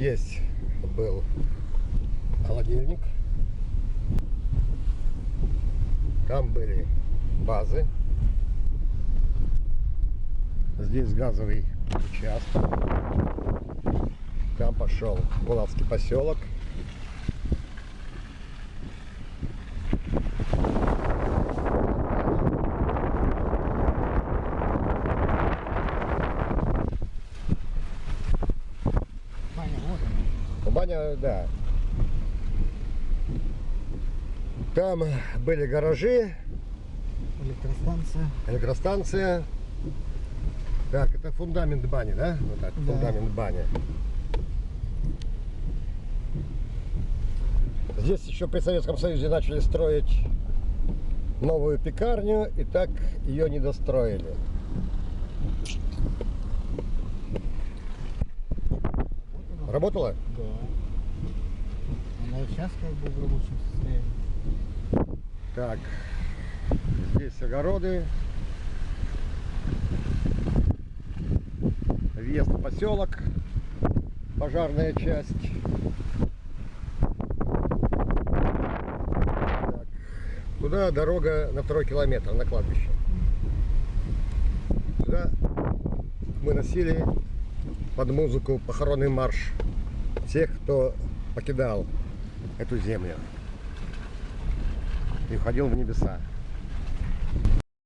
Здесь был холодильник. Там были базы. Здесь газовый участок. Там пошел Булавский поселок. Баня, да. Там были гаражи. Электростанция. Так, это фундамент бани, да? Вот так, да. Фундамент бани. Здесь еще при Советском Союзе начали строить новую пекарню, и так ее не достроили. Работала? Да. Она и сейчас как бы в рабочем состоянии. Так, здесь огороды. Въезд в поселок. Пожарная часть. Так, туда дорога на 2-й километр, на кладбище. Сюда мы носили под музыку похоронный марш тех, кто покидал эту землю и уходил в небеса.